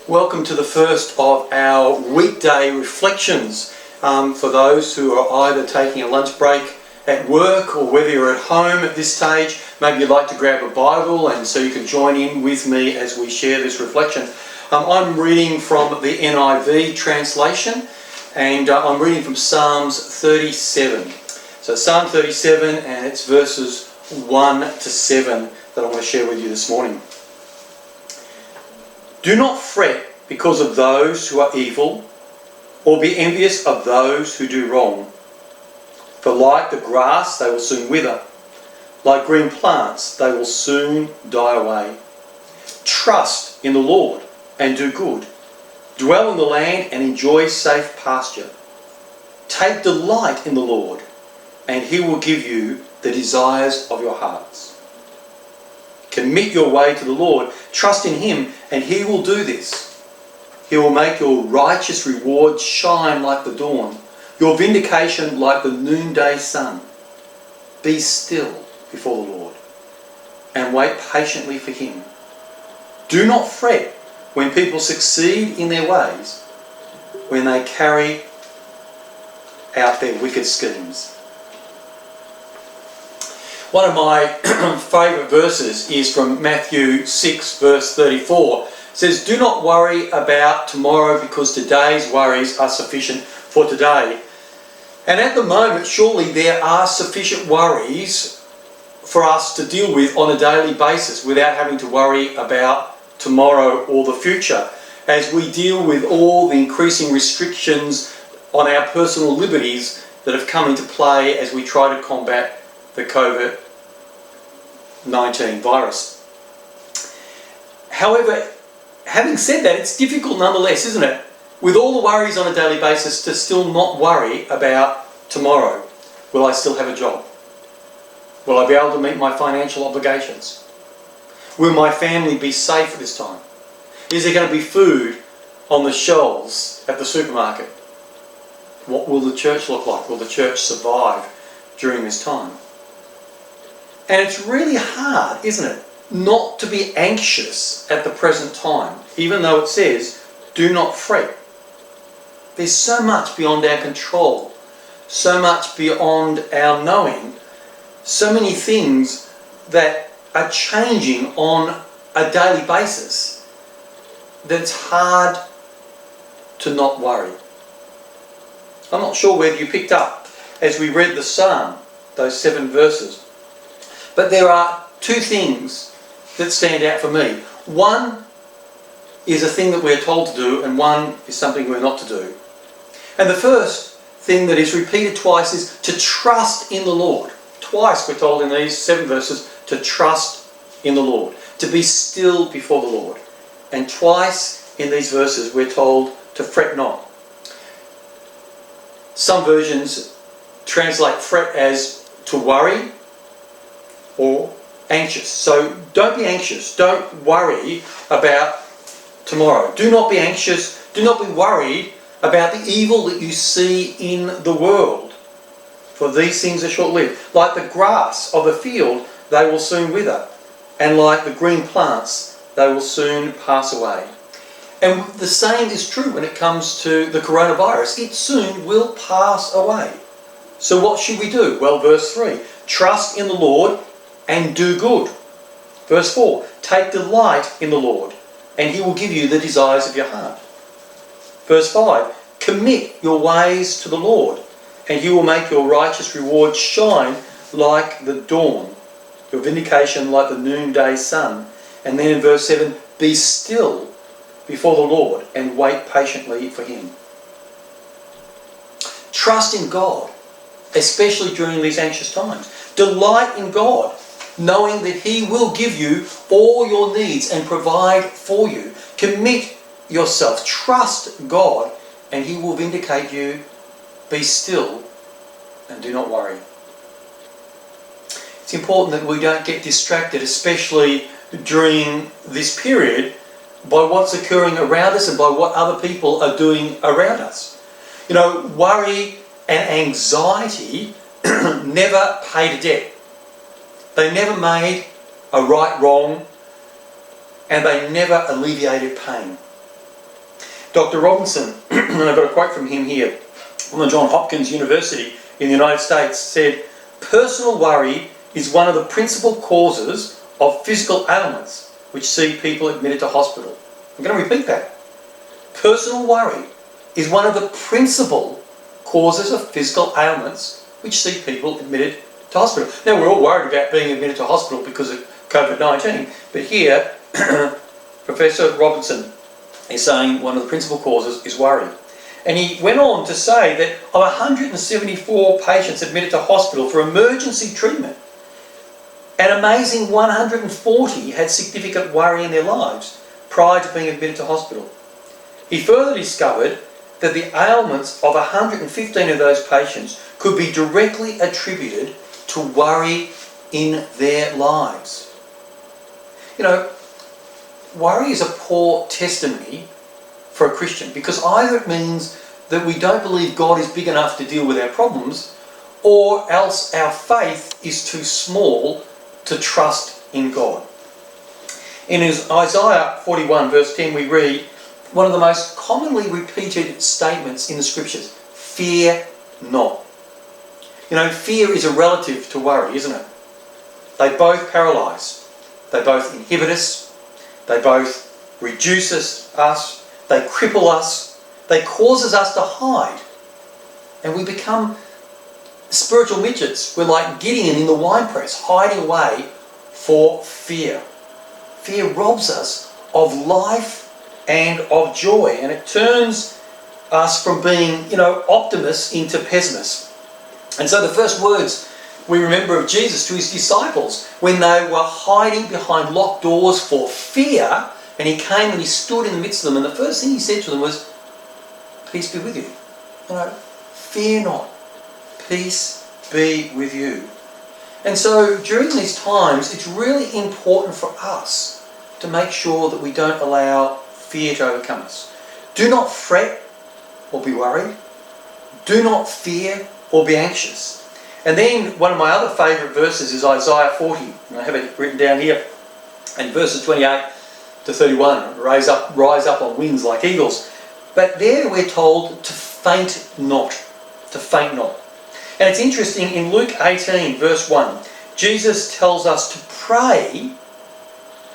Welcome to the first of our weekday reflections for those who are either taking a lunch break at work or whether you're at home at this stage. Maybe you'd like to grab a Bible and so you can join in with me as we share this reflection. I'm reading from the NIV translation and I'm reading from Psalms 37. So Psalm 37 and it's verses 1 to 7 that I want to share with you this morning. Do not fret because of those who are evil, or be envious of those who do wrong. For like the grass they will soon wither, like green plants they will soon die away. Trust in the Lord and do good. Dwell in the land and enjoy safe pasture. Take delight in the Lord, and He will give you the desires of your hearts. Commit your way to the Lord. Trust in Him, and He will do this. He will make your righteous reward shine like the dawn, your vindication like the noonday sun. Be still before the Lord, and wait patiently for Him. Do not fret when people succeed in their ways, when they carry out their wicked schemes. One of my favourite verses is from Matthew 6 verse 34. It says, "Do not worry about tomorrow because today's worries are sufficient for today." And at the moment, surely there are sufficient worries for us to deal with on a daily basis without having to worry about tomorrow or the future, as we deal with all the increasing restrictions on our personal liberties that have come into play as we try to combat the COVID-19 virus. However, having said that, it's difficult nonetheless, isn't it? With all the worries on a daily basis, to still not worry about tomorrow. Will I still have a job? Will I be able to meet my financial obligations? Will my family be safe at this time? Is there going to be food on the shelves at the supermarket? What will the church look like? Will the church survive during this time? And it's really hard, isn't it, not to be anxious at the present time, even though it says, do not fret. There's so much beyond our control, so much beyond our knowing, so many things that are changing on a daily basis that it's hard to not worry. I'm not sure whether you picked up as we read the psalm, those 7 verses. But there are 2 things that stand out for me. One is a thing that we're told to do, and one is something we're not to do. And the first thing that is repeated twice is to trust in the Lord. Twice we're told in these 7 verses to trust in the Lord, to be still before the Lord. And twice in these verses we're told to fret not. Some versions translate fret as to worry or anxious. So don't be anxious. Don't worry about tomorrow. Do not be anxious. Do not be worried about the evil that you see in the world. For these things are short-lived. Like the grass of the field, they will soon wither. And like the green plants, they will soon pass away. And the same is true when it comes to the coronavirus. It soon will pass away. So what should we do? Well, verse 3, trust in the Lord and do good. Verse 4, take delight in the Lord, and He will give you the desires of your heart. Verse 5, commit your ways to the Lord, and He will make your righteous reward shine like the dawn, your vindication like the noonday sun. And then in verse 7, be still before the Lord and wait patiently for Him. Trust in God, especially during these anxious times. Delight in God, knowing that He will give you all your needs and provide for you. Commit yourself. Trust God, and He will vindicate you. Be still and do not worry. It's important that we don't get distracted, especially during this period, by what's occurring around us and by what other people are doing around us. You know, worry and anxiety never paid a debt. They never made a right wrong, and they never alleviated pain. Dr. Robinson, and I've got a quote from him here, from the Johns Hopkins University in the United States, said, "Personal worry is one of the principal causes of physical ailments which see people admitted to hospital." I'm going to repeat that. Personal worry is one of the principal causes of physical ailments which see people admitted to hospital. Now, we're all worried about being admitted to hospital because of COVID-19, but here Professor Robinson is saying one of the principal causes is worry. And he went on to say that of 174 patients admitted to hospital for emergency treatment, an amazing 140 had significant worry in their lives prior to being admitted to hospital. He further discovered that the ailments of 115 of those patients could be directly attributed to worry in their lives. You know, worry is a poor testimony for a Christian, because either it means that we don't believe God is big enough to deal with our problems, or else our faith is too small to trust in God. In Isaiah 41 verse 10 we read one of the most commonly repeated statements in the scriptures: fear not. You know, fear is a relative to worry, isn't it? They both paralyse. They both inhibit us. They both reduce us. They cripple us. They cause us to hide. And we become spiritual midgets. We're like Gideon in the winepress, hiding away for fear. Fear robs us of life and of joy, and it turns us from being, optimists into pessimists. And so the first words we remember of Jesus to his disciples when they were hiding behind locked doors for fear, and he came and he stood in the midst of them, and the first thing he said to them was, "Peace be with you." Fear not. Peace be with you. And so during these times, it's really important for us to make sure that we don't allow fear to overcome us. Do not fret or be worried. Do not fear or be anxious. And then one of my other favourite verses is Isaiah 40. And I have it written down here. And verses 28 to 31, rise up on wings like eagles. But there we're told to faint not. To faint not. And it's interesting, in Luke 18 verse 1, Jesus tells us to pray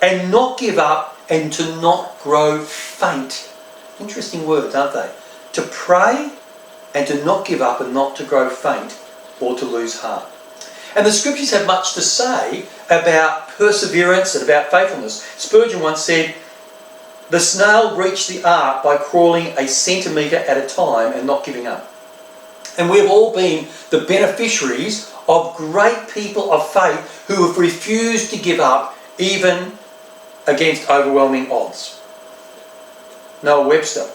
and not give up and to not grow faint. Interesting words, aren't they? To pray and to not give up and not to grow faint or to lose heart. And the scriptures have much to say about perseverance and about faithfulness. Spurgeon once said, "The snail reached the ark by crawling a centimetre at a time and not giving up." And we've all been the beneficiaries of great people of faith who have refused to give up even against overwhelming odds. Noah Webster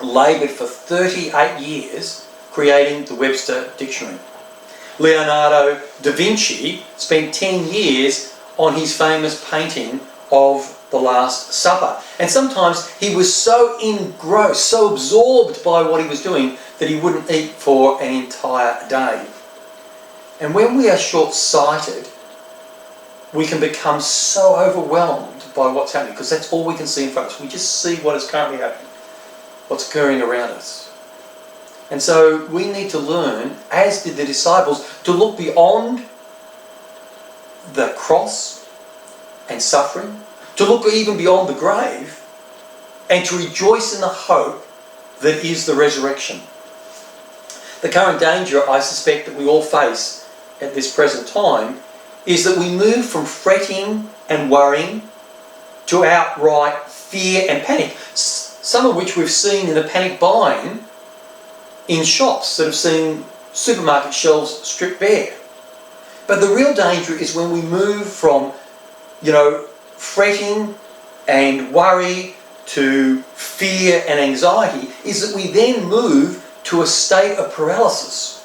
laboured for 38 years creating the Webster Dictionary. Leonardo da Vinci spent 10 years on his famous painting of the Last Supper. And sometimes he was so engrossed, so absorbed by what he was doing, that he wouldn't eat for an entire day. And when we are short-sighted, we can become so overwhelmed by what's happening, because that's all we can see in front of us. We just see what is currently happening, what's occurring around us. And so we need to learn, as did the disciples, to look beyond the cross and suffering, to look even beyond the grave, and to rejoice in the hope that is the resurrection. The current danger, I suspect, that we all face at this present time is that we move from fretting and worrying to outright fear and panic, some of which we've seen in the panic buying in shops that have seen supermarket shelves stripped bare. But the real danger is when we move from, fretting and worry to fear and anxiety, is that we then move to a state of paralysis.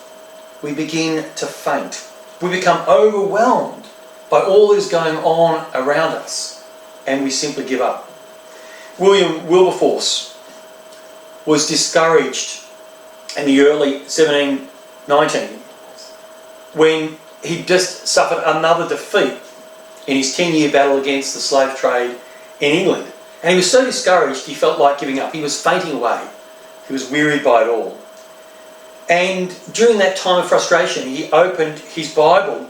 We begin to faint. We become overwhelmed by all that is going on around us, and we simply give up. William Wilberforce was discouraged in the early 1719 when he just suffered another defeat in his 10-year battle against the slave trade in England. And he was so discouraged he felt like giving up. He was fainting away. He was wearied by it all. And during that time of frustration, he opened his Bible.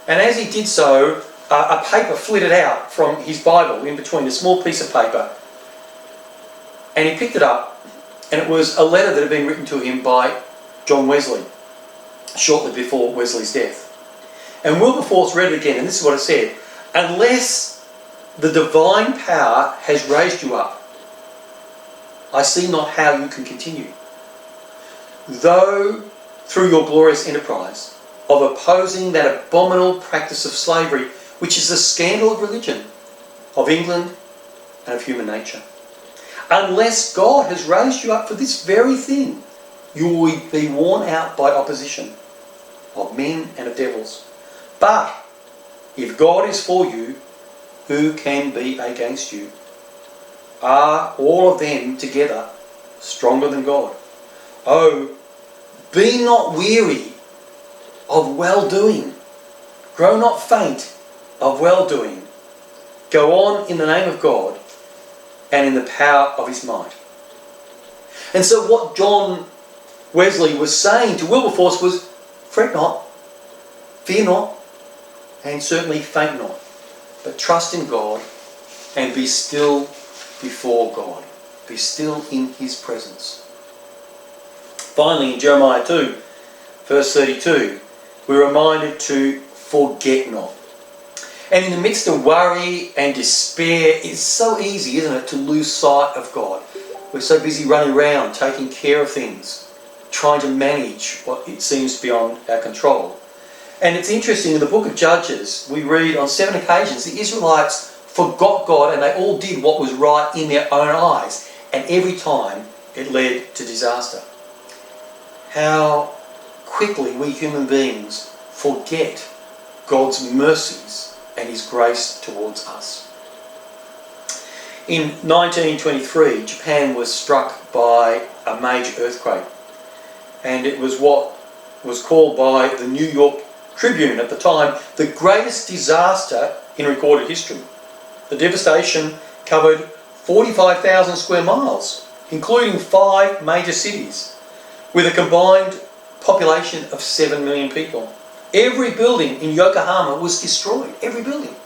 And as he did so, a paper flitted out from his Bible in between, a small piece of paper. And he picked it up, and it was a letter that had been written to him by John Wesley, shortly before Wesley's death. And Wilberforce read it again, and this is what it said: "Unless the divine power has raised you up, I see not how you can continue. Though through your glorious enterprise of opposing that abominable practice of slavery, which is the scandal of religion, of England, and of human nature. Unless God has raised you up for this very thing, you will be worn out by opposition of men and of devils. But if God is for you, who can be against you? Are all of them together stronger than God? Oh, be not weary of well-doing. Grow not faint of well-doing. Go on in the name of God and in the power of his might." And so what John Wesley was saying to Wilberforce was, fret not, fear not, and certainly faint not, but trust in God and be still before God. Be still in his presence. Finally, in Jeremiah 2, verse 32, we're reminded to forget not. And in the midst of worry and despair, it's so easy, isn't it, to lose sight of God. We're so busy running around, taking care of things, trying to manage what it seems beyond our control. And it's interesting, in the book of Judges, we read on 7 occasions the Israelites forgot God and they all did what was right in their own eyes. And every time it led to disaster. How quickly we human beings forget God's mercies and his grace towards us. In 1923, Japan was struck by a major earthquake. And it was what was called by the New York Tribune at the time the greatest disaster in recorded history. The devastation covered 45,000 square miles, including 5 major cities, with a combined population of 7 million people. Every building in Yokohama was destroyed, every building.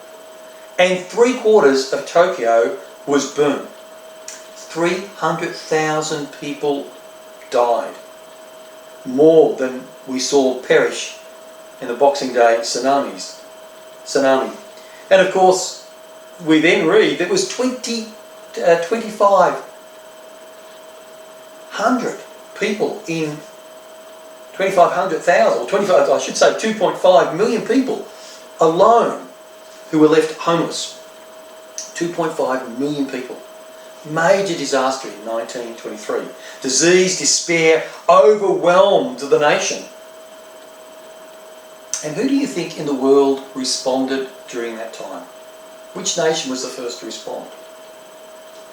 And 3/4 of Tokyo was burnt. 300,000 people died. More than we saw perish in the Boxing Day tsunami. And of course, we then read there was 2,500 people in 2,500,000, or 25, I should say 2.5 million people alone who were left homeless. 2.5 million people. Major disaster in 1923. Disease, despair overwhelmed the nation. And who do you think in the world responded during that time? Which nation was the first to respond?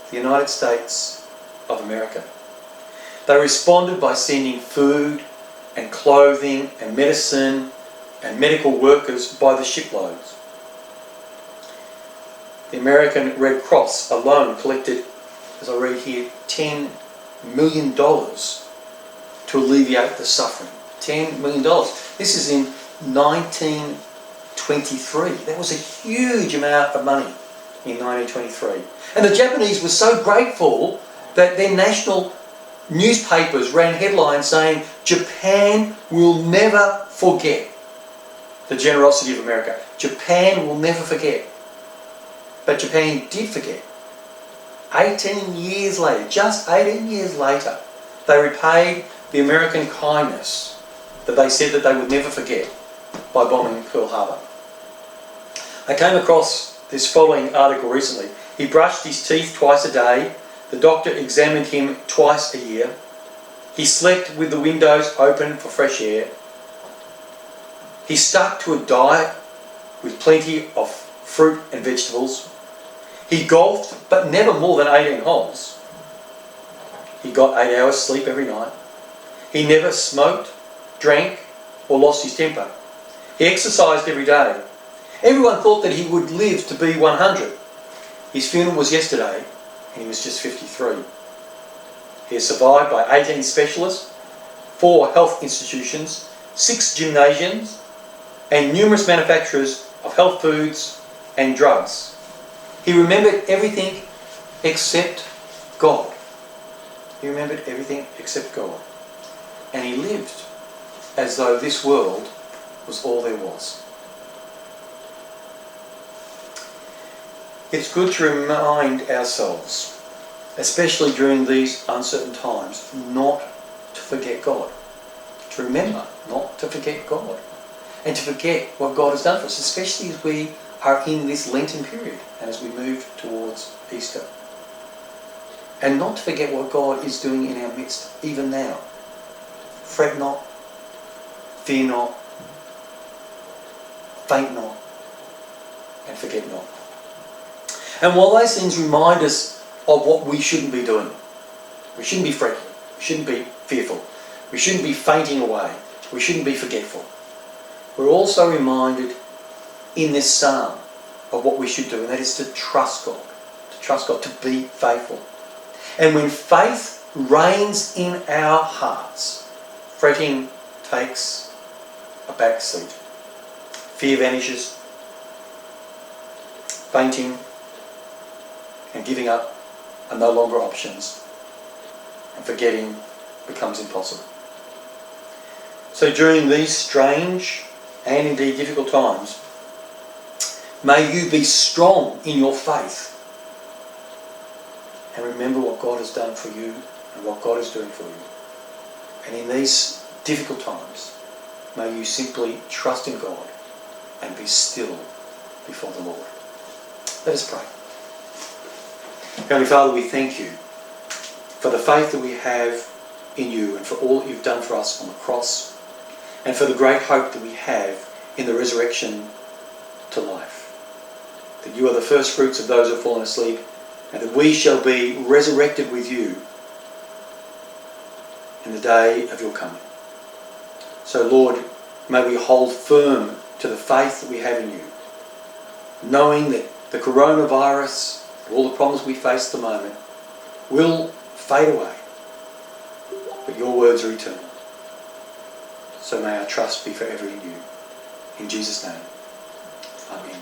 The United States of America. They responded by sending food and clothing and medicine and medical workers by the shiploads. The American Red Cross alone collected, as I read here, $10 million to alleviate the suffering. $10 million. This is in 1923. That was a huge amount of money in 1923. And the Japanese were so grateful that their national newspapers ran headlines saying, "Japan will never forget the generosity of America. Japan will never forget." But Japan did forget. 18 years later, just 18 years later, they repaid the American kindness that they said that they would never forget by bombing Pearl Harbor. I came across this following article recently. He brushed his teeth twice a day. The doctor examined him twice a year. He slept with the windows open for fresh air. He stuck to a diet with plenty of fruit and vegetables. He golfed, but never more than 18 holes. He got 8 hours sleep every night. He never smoked, drank, or lost his temper. He exercised every day. Everyone thought that he would live to be 100. His funeral was yesterday, and he was just 53. He is survived by 18 specialists, 4 health institutions, 6 gymnasiums, and numerous manufacturers of health foods and drugs. He remembered everything except God. He remembered everything except God. And he lived as though this world was all there was. It's good to remind ourselves, especially during these uncertain times, not to forget God. To remember not to forget God. And to forget what God has done for us, especially as we are in this Lenten period and as we move towards Easter. And not to forget what God is doing in our midst, even now. Fret not, fear not, faint not, and forget not. And while those things remind us of what we shouldn't be doing, we shouldn't be fretful, we shouldn't be fearful, we shouldn't be fainting away, we shouldn't be forgetful. We're also reminded in this psalm of what we should do, and that is to trust God, to be faithful. And when faith reigns in our hearts, fretting takes a back seat. Fear vanishes, fainting and giving up are no longer options, and forgetting becomes impossible. So during these strange and indeed difficult times, may you be strong in your faith and remember what God has done for you and what God is doing for you. And in these difficult times, may you simply trust in God and be still before the Lord. Let us pray. Heavenly Father, we thank you for the faith that we have in you and for all that you've done for us on the cross, and for the great hope that we have in the resurrection to life. That you are the first fruits of those who have fallen asleep, and that we shall be resurrected with you in the day of your coming. So Lord, may we hold firm to the faith that we have in you, knowing that the coronavirus and all the problems we face at the moment will fade away, but your words are eternal. So may our trust be forever in you. In Jesus' name, amen.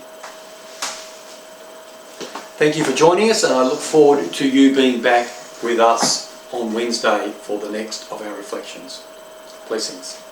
Thank you for joining us, and I look forward to you being back with us on Wednesday for the next of our reflections. Blessings.